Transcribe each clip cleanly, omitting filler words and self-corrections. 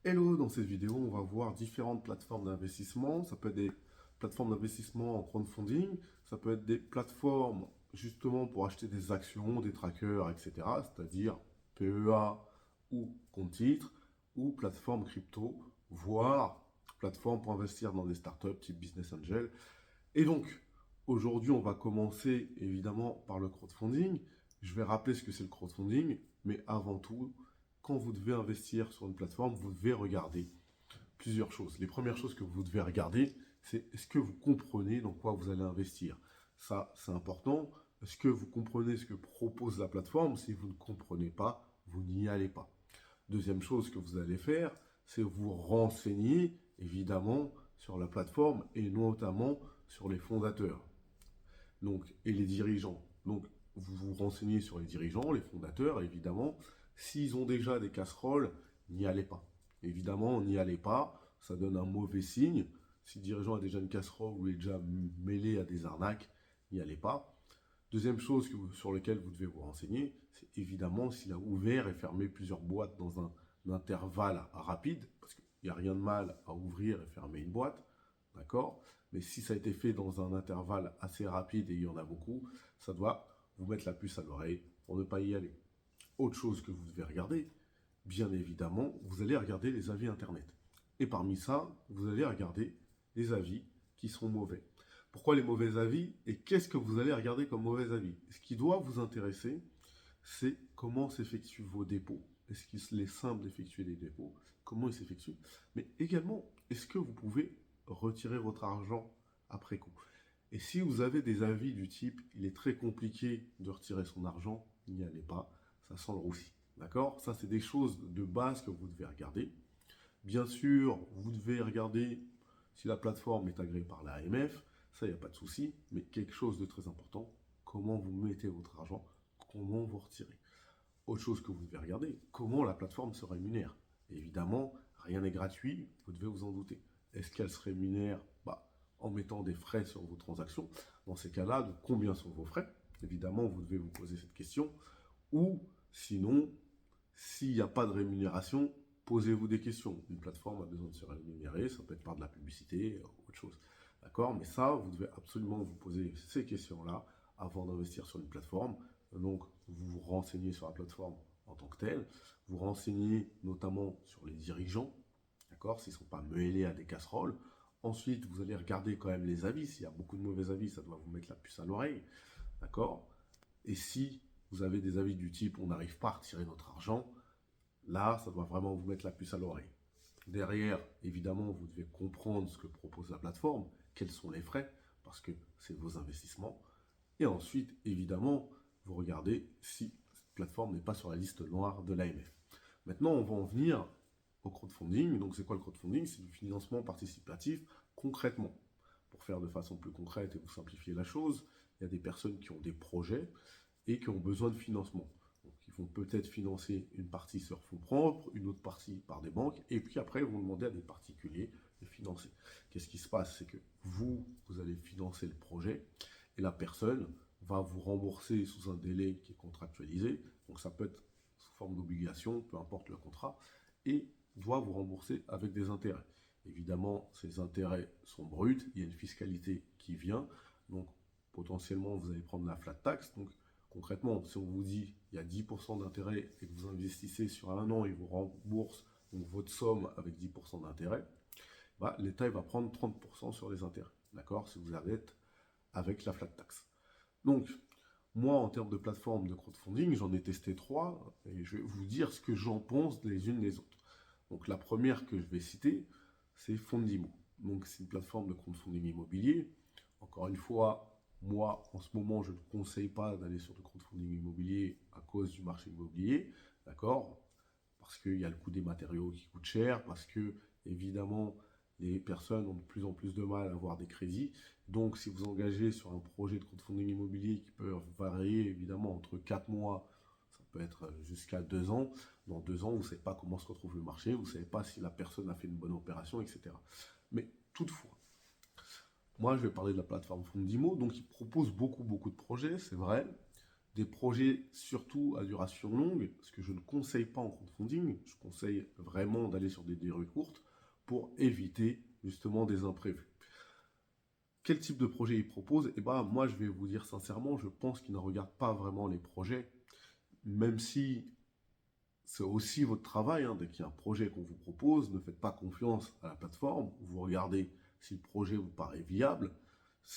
Hello, dans cette vidéo, on va voir différentes plateformes d'investissement. Ça peut être des plateformes d'investissement en crowdfunding, ça peut être des plateformes justement pour acheter des actions, des trackers, etc. C'est-à-dire PEA ou compte titre, ou plateforme crypto, voire plateforme pour investir dans des startups type Business Angel. Et donc, aujourd'hui, on va commencer évidemment par le crowdfunding. Je vais rappeler ce que c'est le crowdfunding, mais avant tout, quand vous devez investir sur une plateforme, vous devez regarder plusieurs choses. Les premières choses que vous devez regarder, c'est est-ce que vous comprenez dans quoi vous allez investir. Ça, c'est important. Est-ce que vous comprenez ce que propose la plateforme? Si vous ne comprenez pas, vous n'y allez pas. Deuxième chose que vous allez faire, c'est vous renseigner évidemment sur la plateforme et notamment sur les fondateurs donc, et les dirigeants. Donc, vous vous renseignez sur les dirigeants, les fondateurs, évidemment. S'ils ont déjà des casseroles, n'y allez pas. Évidemment, n'y allez pas. Ça donne un mauvais signe. Si le dirigeant a déjà une casserole ou est déjà mêlé à des arnaques, n'y allez pas. Deuxième chose sur laquelle vous devez vous renseigner, c'est évidemment s'il a ouvert et fermé plusieurs boîtes dans un intervalle rapide, parce qu'il n'y a rien de mal à ouvrir et fermer une boîte, d'accord? Mais si ça a été fait dans un intervalle assez rapide et il y en a beaucoup, ça doit vous mettre la puce à l'oreille pour ne pas y aller. Autre chose que vous devez regarder, bien évidemment, vous allez regarder les avis Internet. Et parmi ça, vous allez regarder les avis qui sont mauvais. Pourquoi les mauvais avis et qu'est-ce que vous allez regarder comme mauvais avis? Ce qui doit vous intéresser, c'est comment s'effectuent vos dépôts. Est-ce qu'il est simple d'effectuer des dépôts? Comment ils s'effectuent? Mais également, est-ce que vous pouvez retirer votre argent après coup? Et si vous avez des avis du type il est très compliqué de retirer son argent, n'y allez pas, ça sent le roussi. D'accord? Ça, c'est des choses de base que vous devez regarder. Bien sûr, vous devez regarder si la plateforme est agréée par la AMF, ça, il n'y a pas de souci, mais quelque chose de très important, comment vous mettez votre argent, comment vous retirez. Autre chose que vous devez regarder, comment la plateforme se rémunère. Et évidemment, rien n'est gratuit, vous devez vous en douter. Est-ce qu'elle se rémunère en mettant des frais sur vos transactions? Dans ces cas-là, de combien sont vos frais? Évidemment, vous devez vous poser cette question. Ou sinon, s'il n'y a pas de rémunération, posez-vous des questions. Une plateforme a besoin de se rémunérer, ça peut être par de la publicité, autre chose. D'accord? Mais ça, vous devez absolument vous poser ces questions-là avant d'investir sur une plateforme. Donc, vous vous renseignez sur la plateforme en tant que telle. Vous renseignez notamment sur les dirigeants, d'accord? S'ils ne sont pas mêlés à des casseroles. Ensuite, vous allez regarder quand même les avis. S'il y a beaucoup de mauvais avis, ça doit vous mettre la puce à l'oreille, d'accord? Et si vous avez des avis du type on n'arrive pas à retirer notre argent, là, ça doit vraiment vous mettre la puce à l'oreille. Derrière, évidemment, vous devez comprendre ce que propose la plateforme, quels sont les frais, parce que c'est vos investissements. Et ensuite, évidemment, vous regardez si cette plateforme n'est pas sur la liste noire de l'AMF. Maintenant, on va en venir au crowdfunding. Donc, c'est quoi le crowdfunding? C'est du financement participatif concrètement. Pour faire de façon plus concrète et vous simplifier la chose, il y a des personnes qui ont des projets et qui ont besoin de financement. Donc, ils vont peut-être financer une partie sur fonds propres, une autre partie par des banques, et puis après, ils vont demander à des particuliers de financer. Qu'est-ce qui se passe? C'est que vous allez financer le projet, et la personne va vous rembourser sous un délai qui est contractualisé, donc ça peut être sous forme d'obligation, peu importe le contrat, et doit vous rembourser avec des intérêts. Évidemment, ces intérêts sont bruts, il y a une fiscalité qui vient, donc potentiellement vous allez prendre la flat tax, donc concrètement, si on vous dit il y a 10% d'intérêt et que vous investissez sur un an et vous rembourse donc, votre somme avec 10% d'intérêt, l'État va prendre 30% sur les intérêts. D'accord? Si vous êtes avec la flat tax. Donc, moi, en termes de plateforme de crowdfunding, j'en ai testé 3 et je vais vous dire ce que j'en pense les unes des autres. Donc, la première que je vais citer, c'est Fondimo. Donc, c'est une plateforme de crowdfunding immobilier. Encore une fois, moi, en ce moment, je ne conseille pas d'aller sur le crowdfunding immobilier à cause du marché immobilier, d'accord? Parce qu'il y a le coût des matériaux qui coûte cher, parce que, évidemment, les personnes ont de plus en plus de mal à avoir des crédits. Donc, si vous engagez sur un projet de crowdfunding immobilier qui peut varier, évidemment, entre 4 mois, ça peut être jusqu'à 2 ans. Dans 2 ans, vous ne savez pas comment se retrouve le marché, vous ne savez pas si la personne a fait une bonne opération, etc. Mais toutefois, moi, je vais parler de la plateforme Fondimo. Donc, ils proposent beaucoup de projets, c'est vrai. Des projets surtout à duration longue, ce que je ne conseille pas en crowdfunding, je conseille vraiment d'aller sur des durées courtes pour éviter justement des imprévus. Quel type de projet il propose? Eh ben, moi, je vais vous dire sincèrement, je pense qu'il ne regarde pas vraiment les projets, même si c'est aussi votre travail, hein, dès qu'il y a un projet qu'on vous propose, ne faites pas confiance à la plateforme, vous regardez si le projet vous paraît viable,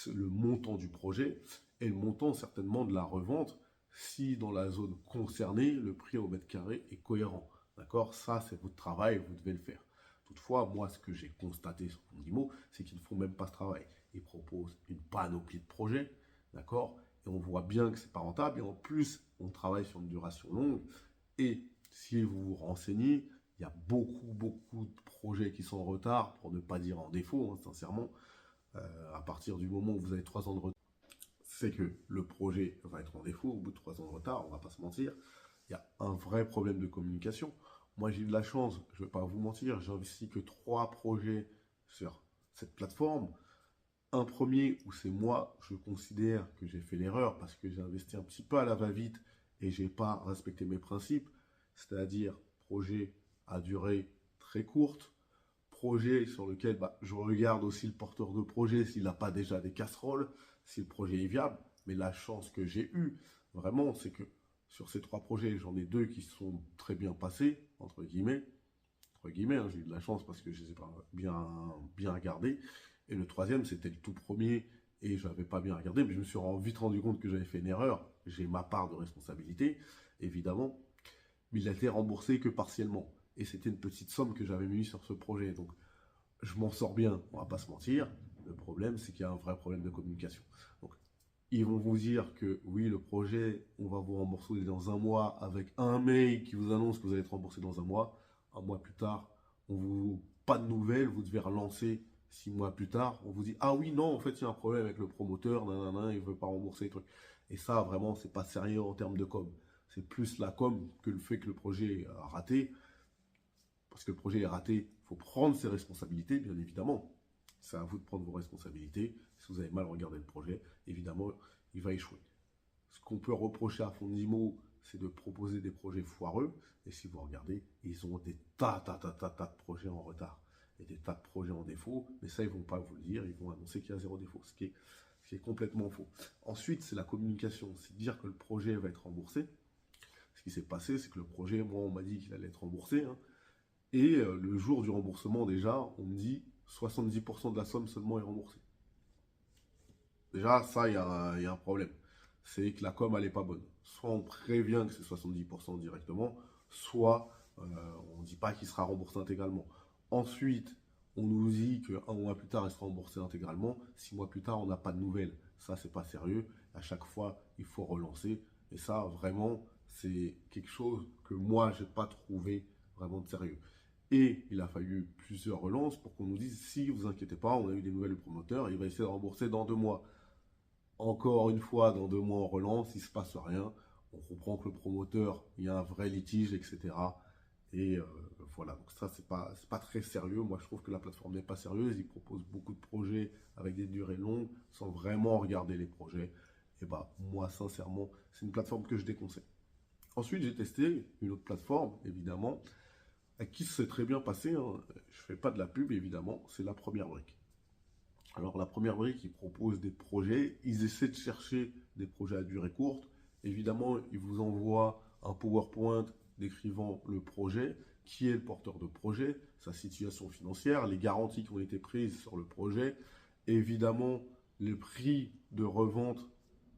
le montant du projet et le montant certainement de la revente, si dans la zone concernée, le prix au mètre carré est cohérent. D'accord? Ça, c'est votre travail, vous devez le faire. Toutefois, moi, ce que j'ai constaté sur Fondimo, c'est qu'ils ne font même pas ce travail. Ils proposent une panoplie de projets, d'accord? Et on voit bien que c'est pas rentable. Et en plus, on travaille sur une duration longue. Et si vous vous renseignez, il y a beaucoup de projets qui sont en retard, pour ne pas dire en défaut, hein, sincèrement. À partir du moment où vous avez 3 ans de retard, c'est que le projet va être en défaut. Au bout de 3 ans de retard, on ne va pas se mentir, il y a un vrai problème de communication. Moi, j'ai eu de la chance, je ne vais pas vous mentir, j'ai investi que 3 projets sur cette plateforme. Un premier où c'est moi, je considère que j'ai fait l'erreur parce que j'ai investi un petit peu à la va-vite et j'ai pas respecté mes principes, c'est-à-dire projet à durée très courte, projet sur lequel je regarde aussi le porteur de projet s'il n'a pas déjà des casseroles, si le projet est viable. Mais la chance que j'ai eue, vraiment, c'est que sur ces 3 projets, j'en ai 2 qui sont très bien passés, entre guillemets, hein, j'ai eu de la chance parce que je les ai pas bien regardés. Et le troisième, c'était le tout premier et je n'avais pas bien regardé, mais je me suis vite rendu compte que j'avais fait une erreur. J'ai ma part de responsabilité, évidemment, mais il a été remboursé que partiellement. Et c'était une petite somme que j'avais mise sur ce projet. Donc, je m'en sors bien, on va pas se mentir. Le problème, c'est qu'il y a un vrai problème de communication. Donc, ils vont vous dire que oui, le projet, on va vous rembourser dans un mois avec un mail qui vous annonce que vous allez être remboursé dans un mois. Un mois plus tard, pas de nouvelles, vous devez relancer 6 mois plus tard. On vous dit, ah oui, non, en fait, il y a un problème avec le promoteur, nanana, il ne veut pas rembourser les trucs. Et ça, vraiment, c'est pas sérieux en termes de com. C'est plus la com que le fait que le projet a raté. Parce que le projet est raté, il faut prendre ses responsabilités, bien évidemment. C'est à vous de prendre vos responsabilités. Si vous avez mal regardé le projet, évidemment, il va échouer. Ce qu'on peut reprocher à Fondimo, c'est de proposer des projets foireux. Et si vous regardez, ils ont des tas de projets en retard et des tas de projets en défaut. Mais ça, ils ne vont pas vous le dire. Ils vont annoncer qu'il y a 0 défaut, ce qui est complètement faux. Ensuite, c'est la communication. C'est de dire que le projet va être remboursé. Ce qui s'est passé, c'est que le projet, moi, on m'a dit qu'il allait être remboursé, hein. Et le jour du remboursement, déjà, on me dit 70% de la somme seulement est remboursée. Déjà, ça, il y a un problème. C'est que la com, elle n'est pas bonne. Soit on prévient que c'est 70% directement, soit on ne dit pas qu'il sera remboursé intégralement. Ensuite, on nous dit qu'un mois plus tard, il sera remboursé intégralement. 6 mois plus tard, on n'a pas de nouvelles. Ça, c'est pas sérieux. À chaque fois, il faut relancer. Et ça, vraiment, c'est quelque chose que moi, je n'ai pas trouvé vraiment de sérieux. Et il a fallu plusieurs relances pour qu'on nous dise, si vous inquiétez pas, on a eu des nouvelles du promoteur, il va essayer de rembourser dans 2 mois. Encore une fois, dans 2 mois, on relance, il ne se passe rien. On comprend que le promoteur, il y a un vrai litige, etc. Et voilà, donc ça, c'est pas très sérieux. Moi, je trouve que la plateforme n'est pas sérieuse. Ils proposent beaucoup de projets avec des durées longues, sans vraiment regarder les projets. Et moi, sincèrement, c'est une plateforme que je déconseille. Ensuite, j'ai testé une autre plateforme, évidemment, à qui c'est très bien passé, hein. Je ne fais pas de la pub, évidemment, c'est La Première Brique. Alors, La Première Brique, ils proposent des projets, ils essaient de chercher des projets à durée courte. Évidemment, ils vous envoient un PowerPoint décrivant le projet, qui est le porteur de projet, sa situation financière, les garanties qui ont été prises sur le projet, évidemment, le prix de revente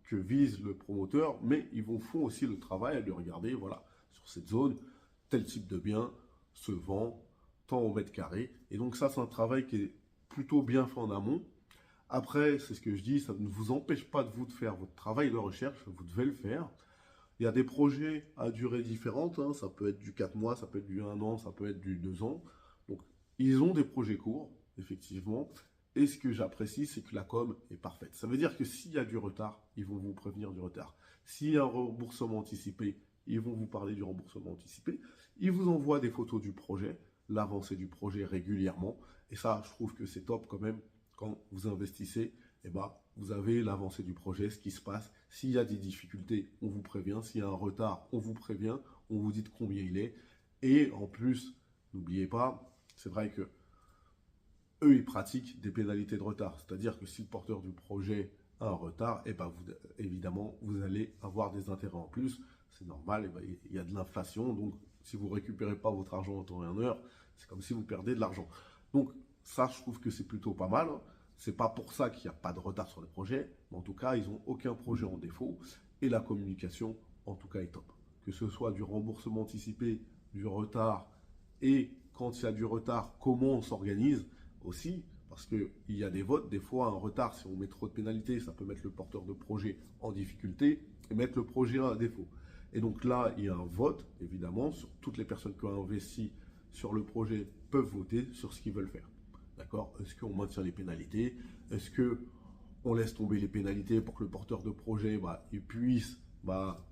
que vise le promoteur, mais ils font aussi le travail de regarder, voilà, sur cette zone, tel type de bien se vend tant au mètre carré. Et donc ça, c'est un travail qui est plutôt bien fait en amont. Après, c'est ce que je dis, ça ne vous empêche pas de vous de faire votre travail de recherche, vous devez le faire. Il y a des projets à durée différente, hein. Ça peut être du 4 mois, ça peut être du 1 an, ça peut être du 2 ans. Donc, ils ont des projets courts, effectivement. Et ce que j'apprécie, c'est que la com est parfaite. Ça veut dire que s'il y a du retard, ils vont vous prévenir du retard. S'il y a un remboursement anticipé, ils vont vous parler du remboursement anticipé. Ils vous envoient des photos du projet, l'avancée du projet régulièrement. Et ça, je trouve que c'est top quand même quand vous investissez eh ben, vous avez l'avancée du projet, ce qui se passe. S'il y a des difficultés, on vous prévient. S'il y a un retard, on vous prévient. On vous dit de combien il est. Et en plus, n'oubliez pas, c'est vrai que eux, ils pratiquent des pénalités de retard. C'est-à-dire que si le porteur du projet a un retard, eh ben évidemment, vous allez avoir des intérêts en plus. C'est normal, eh ben, il y a de l'inflation. Donc, si vous ne récupérez pas votre argent en temps et en heure, c'est comme si vous perdez de l'argent. Donc, ça, je trouve que c'est plutôt pas mal. C'est pas pour ça qu'il n'y a pas de retard sur les projets. Mais en tout cas, ils n'ont aucun projet en défaut. Et la communication, en tout cas, est top. Que ce soit du remboursement anticipé, du retard, et quand il y a du retard, comment on s'organise aussi, parce qu'il y a des votes, des fois un retard, si on met trop de pénalités, ça peut mettre le porteur de projet en difficulté et mettre le projet à défaut. Et donc là, il y a un vote, évidemment, sur toutes les personnes qui ont investi sur le projet peuvent voter sur ce qu'ils veulent faire. D'accord? Est-ce qu'on maintient les pénalités? Est-ce qu'on laisse tomber les pénalités pour que le porteur de projet il puisse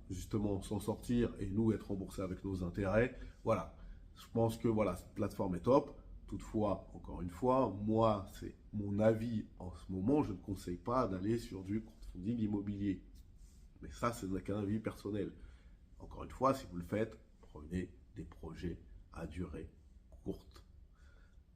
justement s'en sortir et nous être remboursés avec nos intérêts? Voilà. Je pense que voilà, cette plateforme est top. Toutefois, encore une fois, moi, c'est mon avis en ce moment. Je ne conseille pas d'aller sur du crowdfunding immobilier. Mais ça, c'est qu'un avis personnel. Encore une fois, si vous le faites, prenez des projets à durée courte.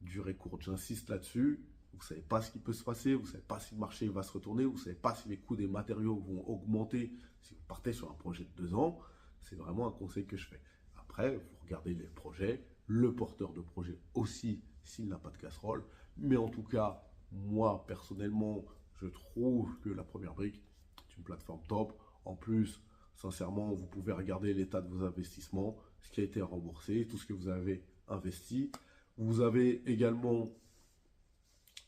Durée courte, j'insiste là-dessus. Vous ne savez pas ce qui peut se passer, vous ne savez pas si le marché va se retourner, vous ne savez pas si les coûts des matériaux vont augmenter. Si vous partez sur un projet de 2 ans, c'est vraiment un conseil que je fais. Après, vous regardez les projets, le porteur de projet aussi, s'il n'a pas de casserole. Mais en tout cas, moi, personnellement, je trouve que la première brique est une plateforme top. En plus, sincèrement, vous pouvez regarder l'état de vos investissements, ce qui a été remboursé, tout ce que vous avez investi. Vous avez également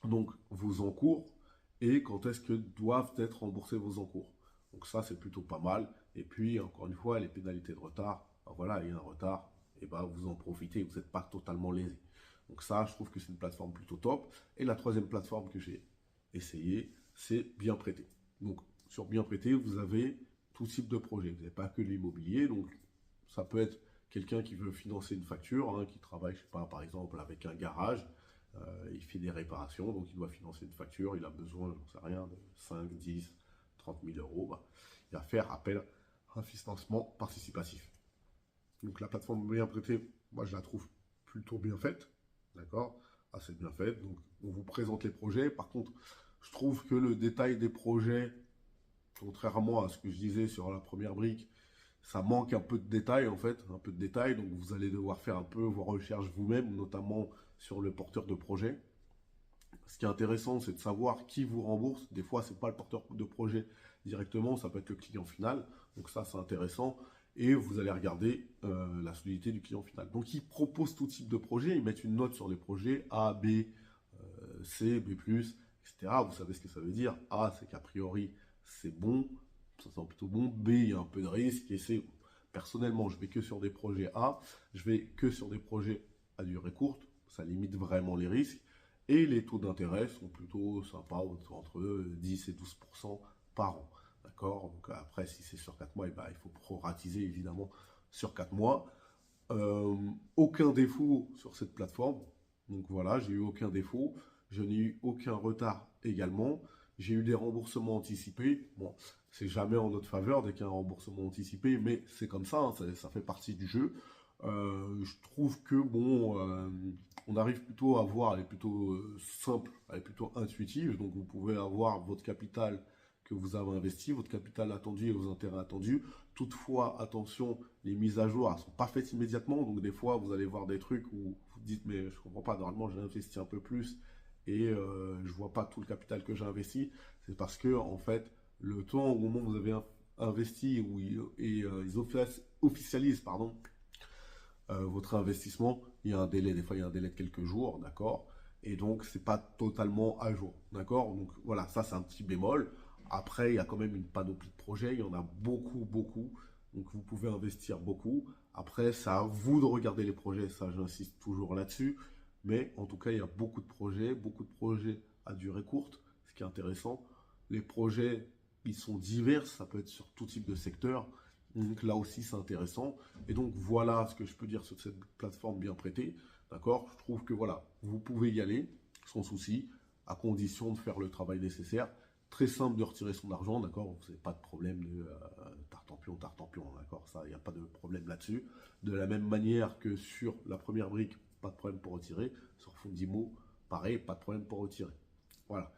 donc vos encours et quand est-ce que doivent être remboursés vos encours. Donc ça, c'est plutôt pas mal. Et puis, encore une fois, les pénalités de retard, voilà, il y a un retard, et vous en profitez, vous n'êtes pas totalement lésé. Donc ça, je trouve que c'est une plateforme plutôt top. Et la troisième plateforme que j'ai essayé, c'est Bien Prêté. Donc sur Bien Prêté, vous avez tout type de projet. Vous n'avez pas que l'immobilier, donc ça peut être quelqu'un qui veut financer une facture, qui travaille, je sais pas, par exemple, avec un garage, il fait des réparations, donc il doit financer une facture, il a besoin, j'en sais rien, de 5, 10, 30 000 euros, il va faire appel à un financement participatif. Donc la plateforme Bien Prêté, moi je la trouve plutôt bien faite, d'accord, assez bien faite, donc on vous présente les projets. Par contre, je trouve que le détail des projets, contrairement à ce que je disais sur la première brique, ça manque un peu de détails en fait, un peu de détails, donc vous allez devoir faire un peu vos recherches vous-même, notamment sur le porteur de projet. Ce qui est intéressant, c'est de savoir qui vous rembourse. Des fois, ce n'est pas le porteur de projet directement, ça peut être le client final, donc ça c'est intéressant. Et vous allez regarder la solidité du client final. Donc ils proposent tout type de projet, ils mettent une note sur les projets A, B, C, B+, etc. Vous savez ce que ça veut dire. A, c'est qu'a priori c'est bon, ça sent plutôt bon. B, il y a un peu de risque. Et C, personnellement, je vais que sur des projets A, je vais que sur des projets à durée courte, ça limite vraiment les risques. Et les taux d'intérêt sont plutôt sympas, entre 10 et 12% par an. D'accord? Donc après, si c'est sur 4 mois, il faut proratiser évidemment sur 4 mois. Aucun défaut sur cette plateforme. Donc voilà, j'ai eu aucun défaut. Je n'ai eu aucun retard également. J'ai eu des remboursements anticipés. Bon, c'est jamais en notre faveur dès qu'il y a un remboursement anticipé, mais c'est comme ça, ça fait partie du jeu. Je trouve que bon, on arrive plutôt à voir, elle est plutôt simple, elle est plutôt intuitive. Donc vous pouvez avoir votre capital que vous avez investi, votre capital attendu et vos intérêts attendus. Toutefois, attention, les mises à jour, elles ne sont pas faites immédiatement. Donc des fois, vous allez voir des trucs où vous dites, mais je ne comprends pas, normalement j'ai investi un peu plus et je ne vois pas tout le capital que j'ai investi. C'est parce que, en fait, le temps au moment où vous avez investi ils officialisent, pardon, votre investissement, il y a un délai, des fois il y a un délai de quelques jours, d'accord? Et donc, c'est pas totalement à jour, d'accord? Donc voilà, ça c'est un petit bémol. Après, il y a quand même une panoplie de projets, il y en a beaucoup, beaucoup. Donc vous pouvez investir beaucoup. Après, c'est à vous de regarder les projets, ça j'insiste toujours là-dessus. Mais en tout cas, il y a beaucoup de projets à durée courte, ce qui est intéressant. Les projets, ils sont divers, ça peut être sur tout type de secteur. Donc là aussi, c'est intéressant. Et donc voilà ce que je peux dire sur cette plateforme Bien Prêté. D'accord? Je trouve que voilà, vous pouvez y aller sans souci, à condition de faire le travail nécessaire. très simple de retirer son argent, d'accord? Vous n'avez pas de problème de tartempion, d'accord? Ça, il n'y a pas de problème là-dessus. De la même manière que sur la première brique, pas de problème pour retirer. Sur Fundimo, pareil, pas de problème pour retirer. Voilà.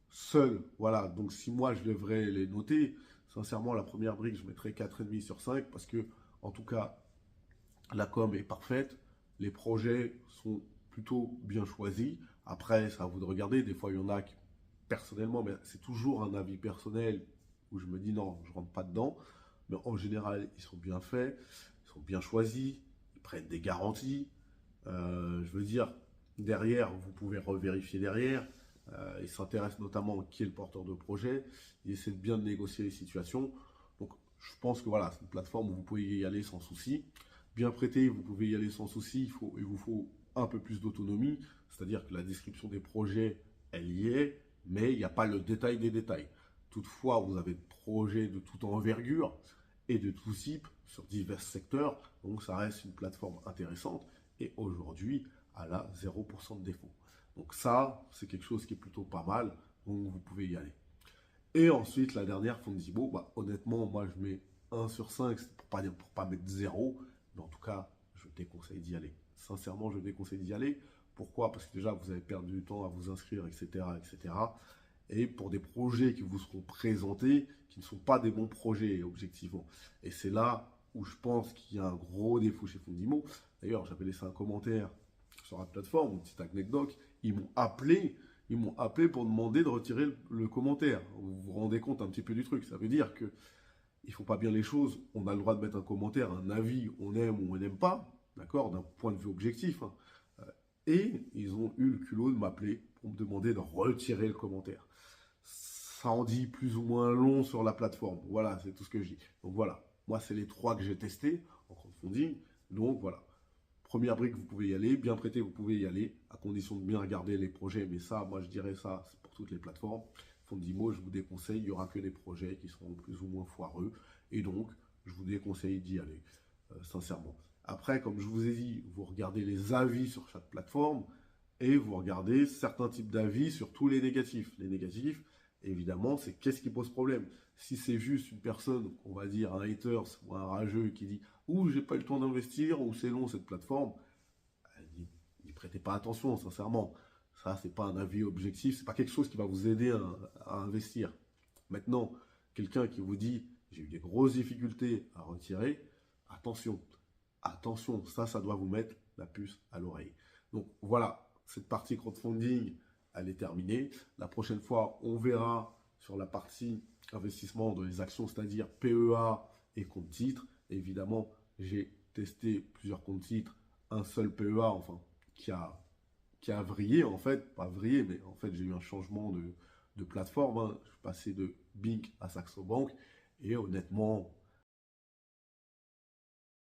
Seul, voilà. Donc si moi je devrais les noter, sincèrement, la première brique, je mettrais 4,5 sur 5 parce que, en tout cas, la com est parfaite, les projets sont plutôt bien choisis. Après, c'est à vous de regarder. Des fois, il y en a qui, personnellement, mais c'est toujours un avis personnel où je me dis non, je rentre pas dedans. Mais en général, ils sont bien faits, ils sont bien choisis, ils prennent des garanties. Je veux dire, derrière, vous pouvez revérifier derrière. Ils s'intéressent notamment à qui est le porteur de projet. Ils essaient de bien négocier les situations. Donc, je pense que voilà, c'est une plateforme où vous pouvez y aller sans souci. Bien prêté, vous pouvez y aller sans souci. Il vous faut un peu plus d'autonomie. C'est-à-dire que la description des projets, elle y est, mais il n'y a pas le détail des détails. Toutefois, vous avez des projets de toute envergure et de tout type sur divers secteurs. Donc, ça reste une plateforme intéressante. Et aujourd'hui, elle a 0% de défaut. Donc ça, c'est quelque chose qui est plutôt pas mal. Donc vous pouvez y aller. Et ensuite, la dernière, Fondibo, bah, honnêtement, moi je mets 1 sur 5, c'est pour pas mettre 0. Mais en tout cas, je déconseille d'y aller. Sincèrement, je déconseille d'y aller. Pourquoi? Parce que déjà, vous avez perdu du temps à vous inscrire, etc., etc. Et pour des projets qui vous seront présentés, qui ne sont pas des bons projets, objectivement. Et c'est là où je pense qu'il y a un gros défaut chez Fondimo. D'ailleurs, j'avais laissé un commentaire sur la plateforme, une petite anecdote. Ils m'ont appelé pour demander de retirer le commentaire. Vous vous rendez compte un petit peu du truc. Ça veut dire que il faut pas bien les choses. On a le droit de mettre un commentaire, un avis, on aime ou on n'aime pas, d'accord, d'un point de vue objectif, hein. Et ils ont eu le culot de m'appeler pour me demander de retirer le commentaire. Ça en dit plus ou moins long sur la plateforme. Voilà, c'est tout ce que je dis. Donc voilà, moi c'est les 3 que j'ai testés en crowdfunding. Donc voilà. Première brique, vous pouvez y aller. Bien prêté, vous pouvez y aller, à condition de bien regarder les projets. Mais ça, moi, je dirais ça, c'est pour toutes les plateformes. Fondimo, je vous déconseille, il n'y aura que des projets qui seront plus ou moins foireux. Et donc, je vous déconseille d'y aller, sincèrement. Après, comme je vous ai dit, vous regardez les avis sur chaque plateforme et vous regardez certains types d'avis sur tous les négatifs. Les négatifs, évidemment, c'est qu'est-ce qui pose problème. Si c'est juste une personne, on va dire un haters ou un rageux qui dit ou j'ai pas eu le temps d'investir, ou c'est long cette plateforme, n'y prêtez pas attention, sincèrement. Ça, c'est pas un avis objectif, c'est pas quelque chose qui va vous aider à investir. Maintenant, quelqu'un qui vous dit j'ai eu des grosses difficultés à retirer, attention, attention, ça doit vous mettre la puce à l'oreille. Donc voilà, cette partie crowdfunding, elle est terminée. La prochaine fois, on verra sur la partie investissement dans les actions, c'est-à-dire PEA et compte titres. Évidemment, j'ai testé plusieurs comptes titres, un seul PEA, enfin, qui a vrillé, en fait, pas vrillé, mais en fait, j'ai eu un changement de plateforme, hein. Je suis passé de Bink à Saxo Bank, et honnêtement,